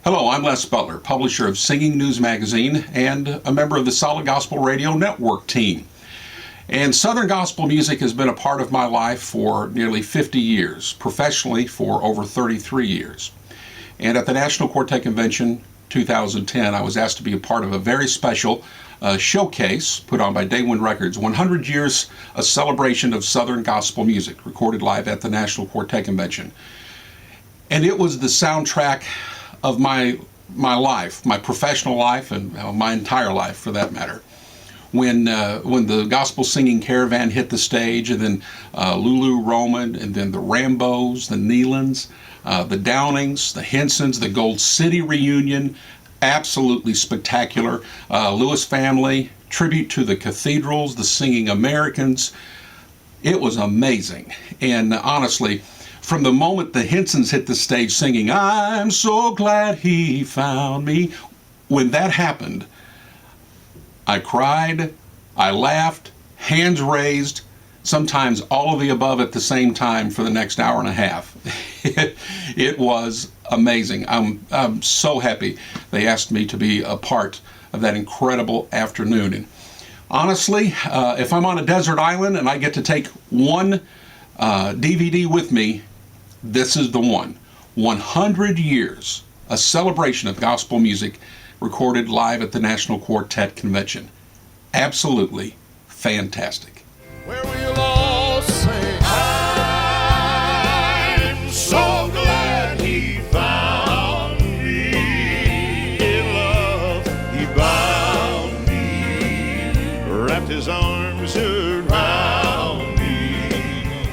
Hello, I'm Les Butler, publisher of Singing News Magazine and a member of the Solid Gospel Radio Network team. And Southern gospel music has been a part of my life for nearly 50 years, professionally for over 33 years. And at the National Quartet Convention 2010, I was asked to be a part of a very special showcase put on by Daywind Records, 100 Years, a celebration of Southern gospel music, recorded live at the National Quartet Convention. And it was the soundtrack of my life, my professional life, and my entire life for that matter. When the gospel singing caravan hit the stage, and then Lulu Roman, and then the Rambos, the Nealons, the Downings, the Hensons, the Gold City reunion, absolutely spectacular. Lewis family, tribute to the Cathedrals, the Singing Americans. It was amazing. And honestly, from the moment the Hensons hit the stage singing, "I'm so glad he found me," when that happened, I cried, I laughed, hands raised, sometimes all of the above at the same time for the next hour and a half. It was amazing. I'm so happy they asked me to be a part of that incredible afternoon. And honestly, if I'm on a desert island and I get to take one DVD with me, this is the one. 100 Years, a celebration of gospel music recorded live at the National Quartet Convention. Absolutely fantastic. Where we'll all say, I'm so glad he found me. In love, he bound me, wrapped his arms around me.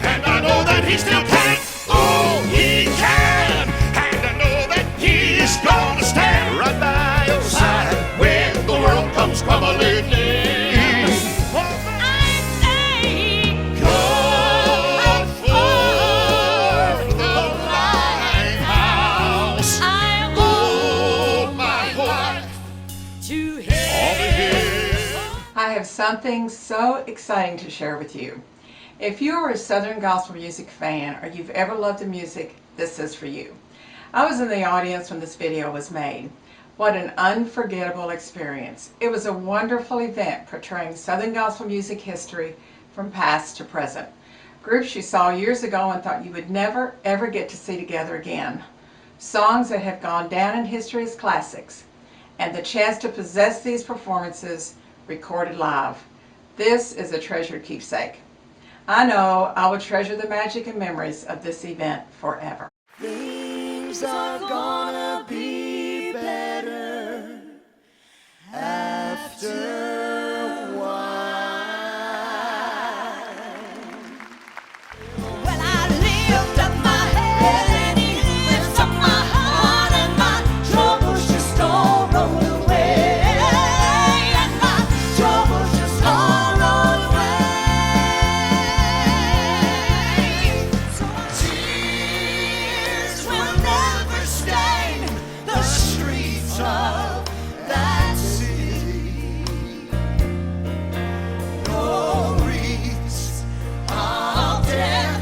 And I know that he still can. Oh, he can. And I know that he's gonna stand right by your side when the world comes crumbling in. I have something so exciting to share with you. If you are a Southern gospel music fan or you've ever loved the music, this is for you. I was in the audience when this video was made. What an unforgettable experience. It was a wonderful event portraying Southern gospel music history from past to present. Groups you saw years ago and thought you would never ever get to see together again. Songs that have gone down in history as classics. And the chance to possess these performances recorded live. This is a treasured keepsake. I know I will treasure the magic and memories of this event forever. Things are gonna be better after a while. Well, I lift up my head and he lifts up my heart, and my troubles just all roll away, and my troubles just all roll away. So tears will never stain the streets of that city. No wreaths of death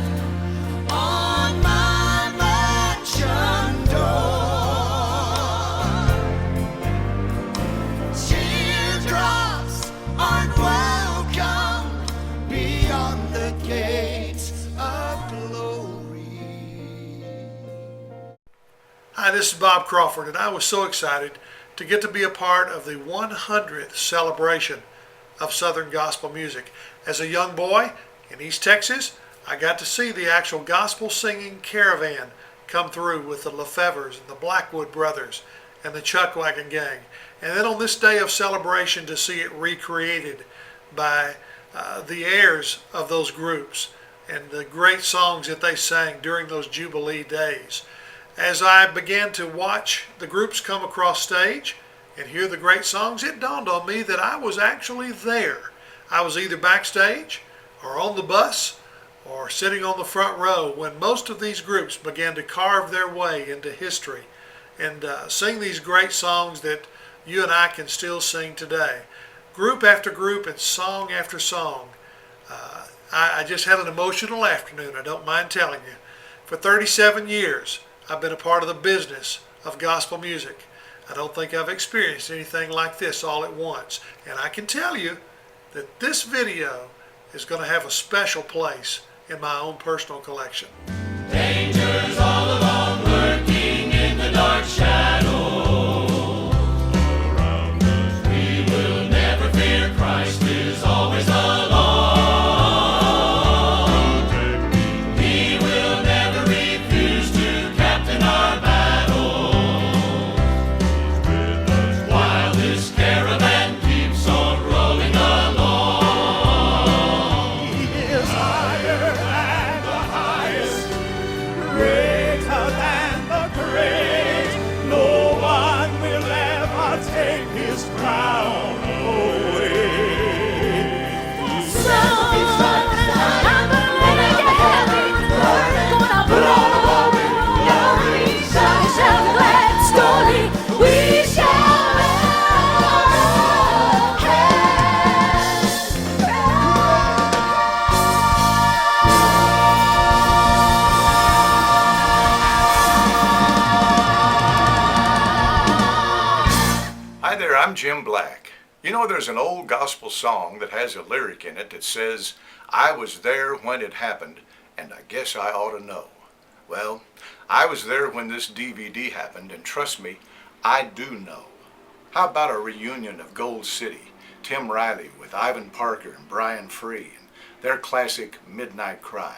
on my mansion door. Teardrops aren't welcome beyond the gates of glory. Hi, this is Bob Crawford, and I was so excited to get to be a part of the 100th celebration of Southern gospel music. As a young boy in East Texas, I got to see the actual gospel singing caravan come through with the Lefevres and the Blackwood Brothers and the Chuckwagon Gang. And then on this day of celebration to see it recreated by the heirs of those groups and the great songs that they sang during those Jubilee days. As I began to watch the groups come across stage and hear the great songs, it dawned on me that I was actually there. I was either backstage or on the bus or sitting on the front row when most of these groups began to carve their way into history and sing these great songs that you and I can still sing today. Group after group and song after song. I just had an emotional afternoon, I don't mind telling you. For 37 years, I've been a part of the business of gospel music. I don't think I've experienced anything like this all at once. And I can tell you that this video is going to have a special place in my own personal collection. Dangers all along, lurking in the dark shadow around us. We will never fear, Christ is always along. He will never refuse to captain our battle. While this caravan keeps on rolling along. He is higher than the highest, greater than the great. No one will ever take his crown away. Hi there, I'm Jim Black. You know, there's an old gospel song that has a lyric in it that says, I was there when it happened, and I guess I ought to know. Well, I was there when this DVD happened, and trust me, I do know. How about a reunion of Gold City, Tim Riley with Ivan Parker and Brian Free, and their classic Midnight Cry?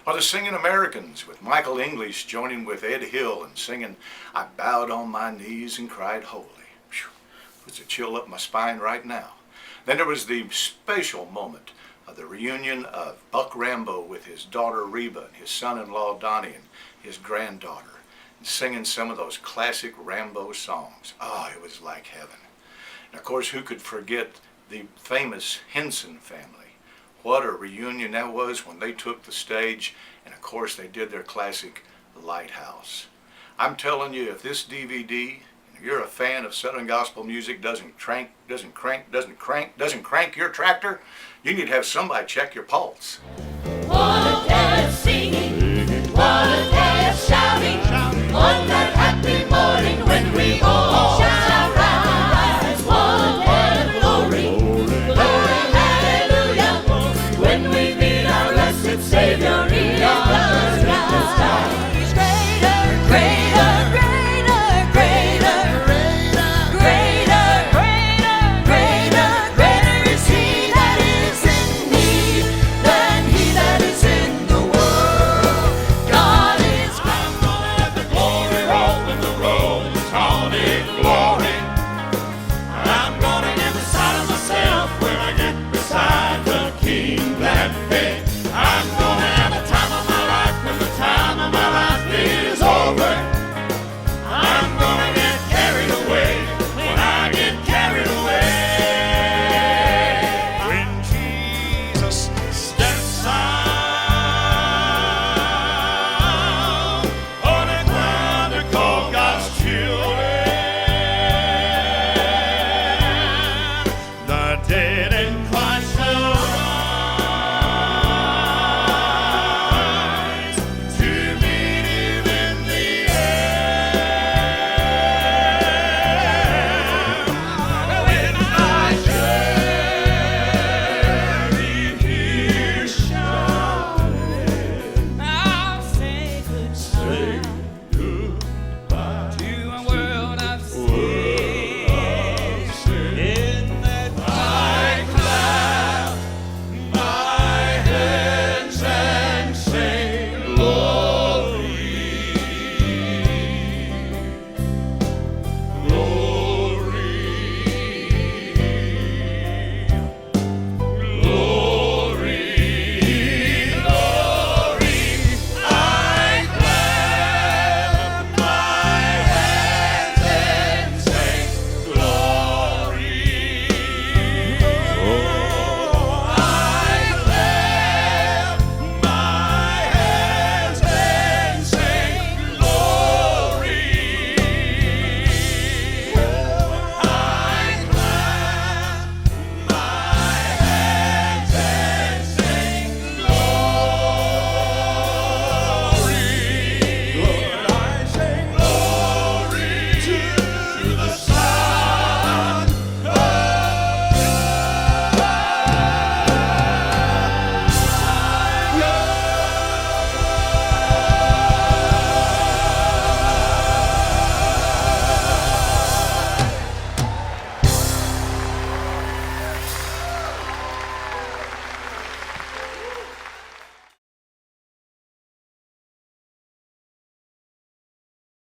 Or the Singing Americans with Michael English joining with Ed Hill and singing, I bowed on my knees and cried holy. Phew, puts a chill up my spine right now. Then there was the special moment of the reunion of Buck Rambo with his daughter Reba and his son-in-law Donnie and his granddaughter, and singing some of those classic Rambo songs. Oh, it was like heaven. And of course, who could forget the famous Henson family? What a reunion that was when they took the stage, and of course they did their classic Lighthouse. I'm telling you, if this DVD, if you're a fan of Southern gospel music, doesn't crank your tractor, you need to have somebody check your pulse. What a dance, singing.